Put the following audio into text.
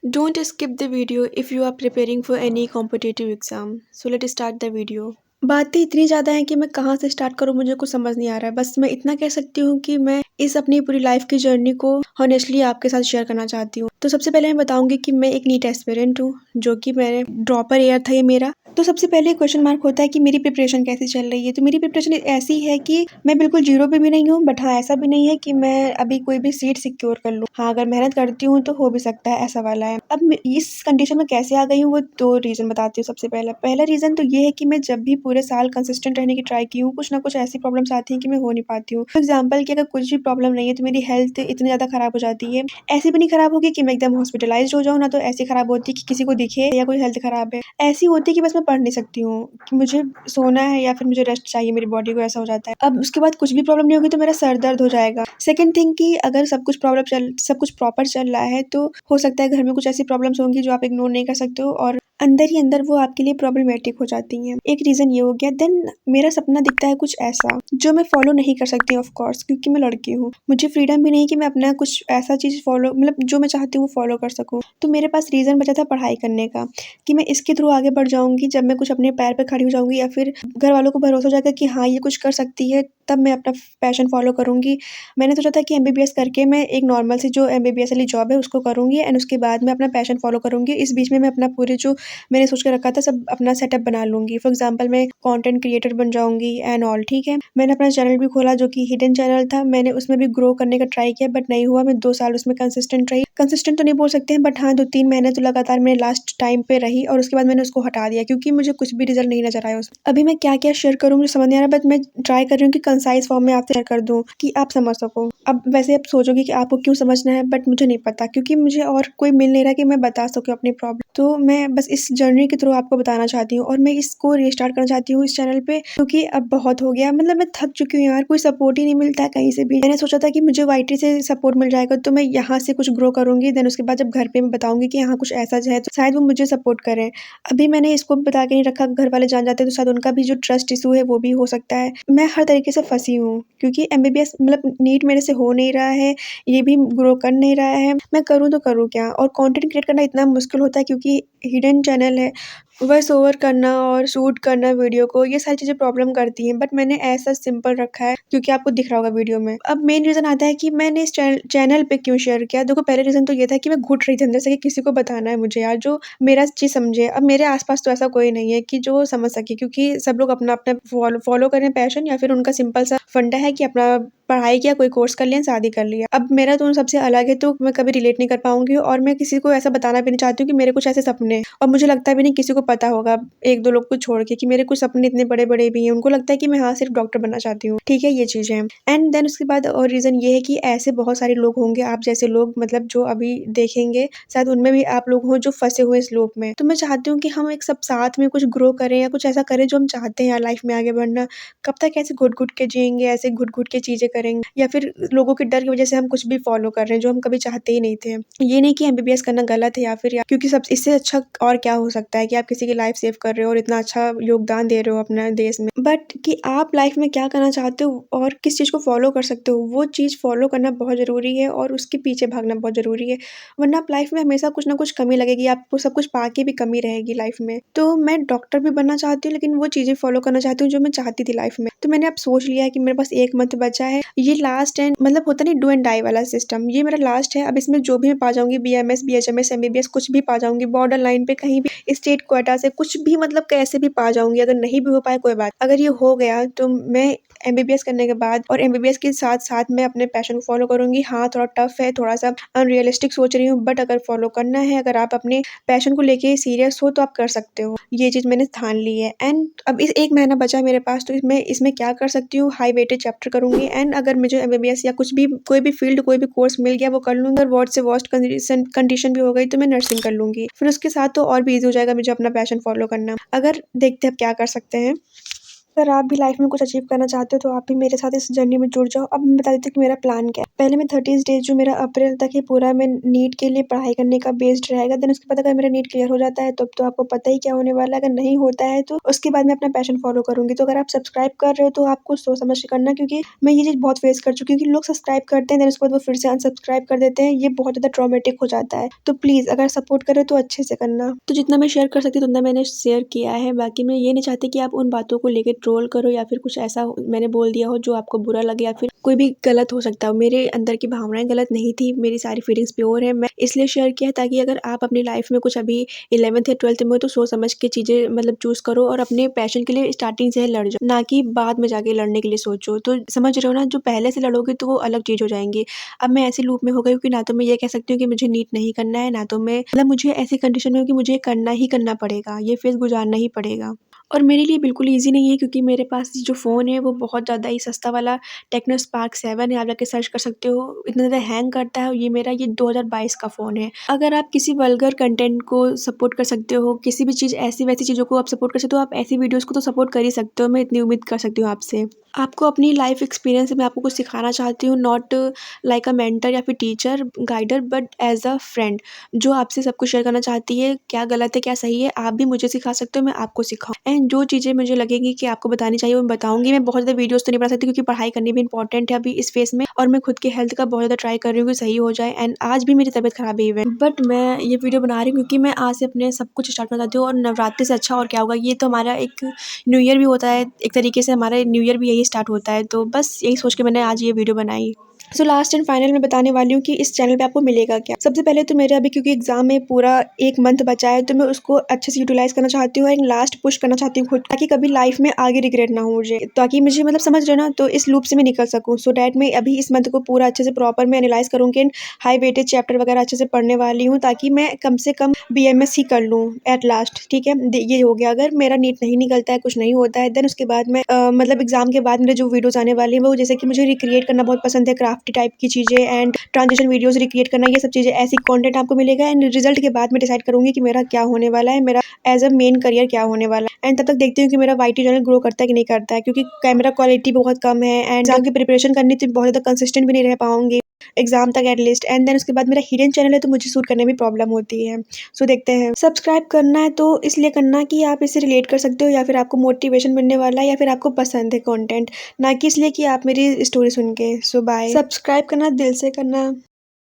Don't skip the video if you are preparing for any competitive exam. So let's start the video. बातें इतनी ज़्यादा हैं कि मैं कहाँ से स्टार्ट करूँ मुझे कुछ समझ नहीं आ रहा है। बस मैं इतना कह सकती हूँ कि मैं इस अपनी पूरी लाइफ की जर्नी को हॉनेस्टली आपके साथ शेयर करना चाहती हूँ। तो सबसे पहले मैं बताऊँगी कि मैं एक नीट एस्पिरेंट हूँ, जो कि मैंने ड्रॉपर ईयर था ये मेरा। तो सबसे पहले क्वेश्चन मार्क होता है कि मेरी प्रिपरेशन कैसी चल रही है। तो मेरी प्रिपरेशन ऐसी है कि मैं बिल्कुल ज़ीरो पे भी नहीं हूँ, बट हाँ, ऐसा भी नहीं है कि मैं अभी कोई भी सीट सिक्योर कर लूँ। हाँ, अगर मेहनत करती हूँ तो हो भी सकता है, ऐसा वाला है। अब मैं इस कंडीशन में कैसे आ गई हूँ, वो 2 रीज़न बताती हूँ सबसे पहले। पहला रीज़न तो ये है कि मैं जब भी पूरे साल कंसिस्टेंट रहने की ट्राई की हूँ, कुछ ना कुछ ऐसी प्रॉब्लम्स आती हैं कि मैं हो नहीं पाती हूँ। फॉर एग्ज़ाम्पल कि अगर कुछ भी प्रॉब्लम नहीं है तो मेरी हेल्थ इतनी ज़्यादा ख़राब हो जाती है। ऐसी भी नहीं ख़राब होगी कि मैं एकदम हॉस्पिटलाइज़्ड हो जाऊँ, ना तो ऐसी ख़राब होती है कि किसी को दिखे या कोई हेल्थ ख़राब है। ऐसी होती है कि बस मैं पढ़ नहीं सकती हूँ, कि मुझे सोना है या फिर मुझे रेस्ट चाहिए, मेरी बॉडी को ऐसा हो जाता है। अब उसके बाद कुछ भी प्रॉब्लम नहीं होगी तो मेरा सर दर्द हो जाएगा। सेकंड थिंग कि अगर सब कुछ प्रॉपर चल रहा है तो हो सकता है घर में कुछ ऐसी प्रॉब्लम्स होंगी जो आप इग्नोर नहीं कर सकते हो और अंदर ही अंदर वो आपके लिए प्रॉब्लमेटिक हो जाती हैं। एक रीज़न ये हो गया। देन मेरा सपना दिखता है कुछ ऐसा जो मैं फॉलो नहीं कर सकती ऑफ कोर्स, क्योंकि मैं लड़की हूँ। मुझे फ्रीडम भी नहीं कि मैं अपना कुछ ऐसा चीज़ फॉलो मतलब जो मैं चाहती हूँ वो फॉलो कर सकूँ। तो मेरे पास रीज़न बचा था पढ़ाई करने का, कि मैं इसके थ्रू आगे बढ़ जाऊँगी जब मैं कुछ अपने पैर पे खड़ी हो जाऊँगी या फिर घर वालों को भरोसा हो जाएगा कि हाँ, ये कुछ कर सकती है, तब मैं अपना पैशन फॉलो करूँगी। मैंने सोचा था कि एमबीबीएस करके मैं एक नॉर्मल सी जो एमबीबीएस वाली जॉब है उसको करूँगी एंड उसके बाद मैं अपना पैशन फॉलो करूँगी। इस बीच में मैं अपना पूरे जो मैंने सोच के रखा था सब अपना सेटअप बना लूँगी। फॉर एग्ज़ाम्पल मैं कंटेंट क्रिएटर बन जाऊँगी एंड ऑल, ठीक है। मैंने अपना चैनल भी खोला जो कि हिडन चैनल था। मैंने उसमें भी ग्रो करने का ट्राई किया बट नहीं हुआ। मैं 2 साल उसमें कंसिस्टेंट रही। कंसिस्टेंट तो नहीं बोल सकते हैं बट हाँ, 2-3 महीने तो लगातार मैं लास्ट टाइम पे रही और उसके बाद मैंने उसको हटा दिया क्योंकि मुझे कुछ भी रिज़ल्ट नहीं नज़र आया उसमें। अभी मैं क्या-क्या शेयर करूँ मुझे समझ नहीं आ रहा, बट मैं ट्राई कर रही हूँ कि कंसाइज़ फॉर्म में आपसे शेयर कर दूँ कि आप समझ सको। अब वैसे आप सोचोगे कि आपको क्यों समझना है, बट मुझे नहीं पता क्योंकि मुझे और कोई मिल नहीं रहा कि मैं बता सकूँ अपनी प्रॉब्लम। तो मैं बस इस जर्नी के थ्रू आपको बताना चाहती हूँ और मैं इसको रीस्टार्ट करना चाहती हूँ इस चैनल पे, क्योंकि अब बहुत हो गया। मतलब मैं थक चुकी हूँ यार, कोई सपोर्ट ही नहीं मिलता है कहीं से भी। मैंने सोचा था कि मुझे वाईटी से सपोर्ट मिल जाएगा तो मैं यहाँ से कुछ ग्रो करूँगी, देन उसके बाद जब घर पे मैं बताऊँगी कि यहाँ कुछ ऐसा है तो शायद वो मुझे सपोर्ट करें। अभी मैंने इसको बता के नहीं रखा, घर वाले जान जाते हैं तो शायद उनका भी जो ट्रस्ट इश्यू है वो भी हो सकता है। मैं हर तरीके से फँसी हूँ क्योंकि एमबीबीएस मतलब नीट मेरे से हो नहीं रहा है, ये भी ग्रो कर नहीं रहा है। मैं करूँ तो करूँ क्या? और कंटेंट क्रिएट करना इतना मुश्किल होता है क्योंकि हिडन चैनल है। वॉइस ओवर करना और शूट करना वीडियो को, ये सारी चीज़ें प्रॉब्लम करती हैं, बट मैंने ऐसा सिंपल रखा है क्योंकि आपको दिख रहा होगा वीडियो में। अब मेन रीज़न आता है कि मैंने इस चैनल पे क्यों शेयर किया। देखो, पहले रीज़न तो ये था कि मैं घुट रही थी अंदर से कि किसी को बताना है मुझे यार, जो मेरा चीज़ समझे। अब मेरे आस-पास तो ऐसा कोई नहीं है कि जो समझ सके, क्योंकि सब लोग अपना-अपना फॉलो कर रहे हैं पैशन, या फिर उनका सिंपल सा फंडा है कि अपना पढ़ाई किया, कोई कोर्स कर लिया, शादी कर लिया। अब मेरा तो उन सबसे अलग है, तो मैं कभी रिलेट नहीं कर पाऊँगी और मैं किसी को ऐसा बताना भी नहीं चाहती हूँ कि मेरे कुछ ऐसे सपने हैं, और मुझे लगता भी नहीं किसी को पता होगा, 1-2 लोग को छोड़ के, कि मेरे कुछ सपने इतने बड़े-बड़े भी हैं। उनको लगता है कि मैं हाँ, सिर्फ़ डॉक्टर बनना चाहती हूँ। ठीक है, ये चीज़ें हैं। एंड देन उसके बाद और रीज़न ये है कि ऐसे बहुत सारे लोग होंगे आप जैसे लोग, मतलब जो अभी देखेंगे, शायद उनमें भी आप लोग हों जो फँसे हुए इस लूप में। तो मैं चाहती हूँ कि हम एक सब साथ में कुछ ग्रो करें या कुछ ऐसा करें जो हम चाहते हैं यार लाइफ़ में आगे बढ़ना। कब तक ऐसे घुट-घुट के जिएँगे, ऐसे घुट-घुट के चीज़ें करेंगे, या फिर लोगों के डर की वज़ह से हम कुछ भी फ़ॉलो कर रहे हैं जो हम कभी चाहते ही नहीं थे। ये नहीं कि एमबीबीएस करना गलत है, या फिर क्योंकि सब इससे अच्छा और क्या हो सकता है कि आप किसी की लाइफ़ सेव कर रहे हो और इतना अच्छा योगदान दे रहे हो अपना देश में। बट कि आप लाइफ़ में क्या करना चाहते हो और किस चीज़ को फ़ॉलो कर सकते हो, वो चीज़ फ़ॉलो करना बहुत ज़रूरी है और उसके पीछे भागना बहुत ज़रूरी है। वरना आप लाइफ़ में हमेशा कुछ ना कुछ कमी लगेगी, आपको सब कुछ पा के भी कमी रहेगी लाइफ़ में। तो मैं डॉक्टर भी बनना चाहती हूँ, लेकिन वो चीज़ें फ़ॉलो करना चाहती हूँ जो मैं चाहती थी लाइफ़ में। तो मैंने अब सोच लिया है कि मेरे पास 1 मंथ बचा है। ये लास्ट एंड मतलब होता नहीं, डू एंड डाई वाला सिस्टम, ये मेरा लास्ट है। अब इसमें जो भी मैं पा जाऊँगी, बीएमएस, बीएचएमएस, एमबीबीएस कुछ भी पा जाऊँगी, बॉर्डर लाइन पे कहीं भी स्टेट क्वाटा से कुछ भी, मतलब कैसे भी पा जाऊँगी। अगर नहीं भी हो पाए कोई बात, अगर ये हो गया तो मैं एमबीबीएस करने के बाद और एमबीबीएस के साथ-साथ मैं अपने पैशन को फ़ॉलो करूँगी। हाँ, थोड़ा टफ है, थोड़ा-सा अनरियलिस्टिक सोच रही हूँ, बट अगर फ़ॉलो करना है, अगर आप अपने पैशन को लेके सीरियस हो तो आप कर सकते हो। ये चीज़ मैंने ठान ली है। एंड अब इस 1 महीना बचा है मेरे पास, तो इसमें इसमें क्या कर सकती हूँ, हाई वेटेज चैप्टर करूँगी एंड अगर मुझे एमबीबीएस या कुछ भी कोई भी फ़ील्ड, कोई भी कोर्स मिल गया वो कर लूँगी, और वर्स्ट से वर्स्ट कंडीशन भी हो गई तो मैं नर्सिंग कर लूँगी। फिर उसके साथ तो और भी ईज़ी हो जाएगा मुझे अपना पैशन फ़ॉलो करना। अगर देखते हैं अब क्या कर सकते हैं। अगर आप भी लाइफ में कुछ अचीव करना चाहते हो तो आप भी मेरे साथ इस जर्नी में जुड़ जाओ। अब मैं बता देती हूँ कि मेरा प्लान क्या है। पहले मैं 30 डेज़ जो मेरा अप्रैल तक है पूरा मैं नीट के लिए पढ़ाई करने का बेस्ड रहेगा। देन उसके बाद अगर मेरा नीट क्लियर हो जाता है तो आपको पता ही क्या होने वाला है। अगर नहीं होता है तो उसके बाद मैं अपना पैशन फॉलो करूँगी। तो अगर आप सब्सक्राइब कर रहे हो तो आपको सोच समझ के करना, क्योंकि मैं ये चीज़ बहुत फेस कर चुकी हूँ कि लोग सब्सक्राइब करते हैं देन उसके बाद वो फिर से अनसब्सक्राइब कर देते हैं। ये बहुत ज़्यादा ट्रॉमेटिक हो जाता है। तो प्लीज़ अगर सपोर्ट कर रहे हो तो अच्छे से करना। तो जितना मैं शेयर कर सकती हूँ उतना मैंने शेयर किया है। बाकी मैं ये नहीं चाहती कि आप उन बातों को लेके ट्रोल करो या फिर कुछ ऐसा मैंने बोल दिया हो जो आपको बुरा लगे या फिर कोई भी गलत हो सकता हो। मेरे अंदर की भावनाएँ गलत नहीं थी, मेरी सारी फीलिंग्स प्योर है। मैं इसलिए शेयर किया है ताकि अगर आप अपनी लाइफ में कुछ अभी 11th या 12th में हो तो सोच समझ के चीज़ें मतलब चूज़ करो और अपने पैशन के लिए स्टार्टिंग से ही लड़ जाओ, ना कि बाद में जाके लड़ने के लिए सोचो। तो समझ रहे हो ना, जो पहले से लड़ोगे तो वो अलग चीज़ हो जाएँगी। अब मैं ऐसे लूप में हो गई हूँ कि ना तो मैं ये कह सकती हूँ कि मुझे नीट नहीं करना है, ना तो मैं मतलब मुझे ऐसी कंडीशन में हूँ कि मुझे करना ही करना पड़ेगा, ये फेज़ गुज़ारना ही पड़ेगा। और मेरे लिए बिल्कुल ईज़ी नहीं है क्योंकि मेरे पास जो फ़ोन है वो बहुत ज़्यादा ही सस्ता वाला टेक्नो स्पार्क 7 है, आप जाके सर्च कर सकते हो। इतना ज़्यादा हैंग करता है, ये 2022 का फ़ोन है। अगर आप किसी वल्गर कंटेंट को सपोर्ट कर सकते हो, किसी भी चीज़ ऐसी-वैसी चीज़ों को आप सपोर्ट कर सकते हो, आप ऐसी वीडियोज़ को तो सपोर्ट कर ही सकते हो, मैं इतनी उम्मीद कर सकती हूँ आपसे। आपको अपनी लाइफ़ एक्सपीरियंस से मैं आपको कुछ सिखाना चाहती हूँ, नॉट लाइक अ मेंटर या फिर teacher, guider, but as a friend जो आपसे सब कुछ शेयर करना चाहती है। क्या गलत है, क्या सही है, आप भी मुझे सिखा सकते हो, मैं आपको सिखाऊँ। एंड जो चीज़ें मुझे लगेंगी कि आपको बतानी चाहिए वो मैं बताऊँगी। मैं बहुत ज़्यादा वीडियोज़ तो नहीं बना सकती क्योंकि पढ़ाई करनी भी इंपॉर्टेंट है अभी इस फ़ेज़ में, और मैं खुद की हेल्थ का बहुत ज़्यादा ट्राई कर रही हूँ कि सही हो जाए। एंड आज भी मेरी तबीयत ख़राब है इवन, बट मैं ये वीडियो बना रही हूँ क्योंकि मैं आज से अपने सब कुछ स्टार्ट करना चाहती हूँ। और नवरात्रि से अच्छा और क्या होगा, ये तो हमारा एक न्यू ईयर भी होता है, एक तरीके से हमारा न्यू ईयर भी यही स्टार्ट होता है। तो बस यही सोच के मैंने आज ये वीडियो बनाई। सो लास्ट एंड फाइनल मैं बताने वाली हूँ कि इस चैनल पे आपको मिलेगा क्या। सबसे पहले तो मेरे अभी क्योंकि एग्जाम में पूरा 1 मंथ बचा है तो मैं उसको अच्छे से यूटिलाइज़ करना चाहती हूँ और एक लास्ट पुश करना चाहती हूँ खुद, ताकि कभी लाइफ में आगे रिग्रेट ना हो मुझे। ताकि मुझे मतलब समझ रहे हो ना, तो इस लूप से मैं निकल सकूँ। सो दैट मैं अभी इस मंथ को पूरा अच्छे से प्रॉपर मैं एनालाइज़ करूँगी एंड हाई वेटेज चैप्टर वगैरह अच्छे से पढ़ने वाली हूँ ताकि मैं कम से कम बीएमएस ही कर लूँ एट लास्ट। ठीक है, ये हो गया। अगर मेरा नीट नहीं निकलता है, कुछ नहीं होता है, देन उसके बाद मैं मतलब एग्जाम के बाद मेरे जो वीडियोज़ आने वाली हैं वो जैसे कि मुझे रिक्रिएट करना बहुत पसंद है, क्राफ्टी टाइप की चीज़ें एंड ट्रांजिशन वीडियोस रिक्रिएट करना, ये सब चीज़ें ऐसी कंटेंट आपको मिलेगा। एंड रिजल्ट के बाद मैं डिसाइड करूँगी कि मेरा क्या होने वाला है, मेरा एज अ मेन करियर क्या होने वाला है। एंड तब तक देखती हूँ कि मेरा वाईटी चैनल ग्रो करता है कि नहीं करता है, क्योंकि कैमरा क्वालिटी बहुत कम है एंड एग्जाम की प्रिपरेशन करनी तो बहुत ज़्यादा कंसिस्टेंट भी नहीं रह पाऊंगी एग्जाम तक एटलीस्ट। एंड देन उसके बाद मेरा हिडन चैनल है तो मुझे शूट करने में प्रॉब्लम होती है। सो देखते हैं। सब्सक्राइब करना है तो इसलिए करना कि आप इससे रिलेट कर सकते हो या फिर आपको मोटिवेशन मिलने वाला है या फिर आपको पसंद है कंटेंट, ना कि इसलिए कि आप मेरी स्टोरी सुन के। सो बाय। सब्सक्राइब करना दिल से करना।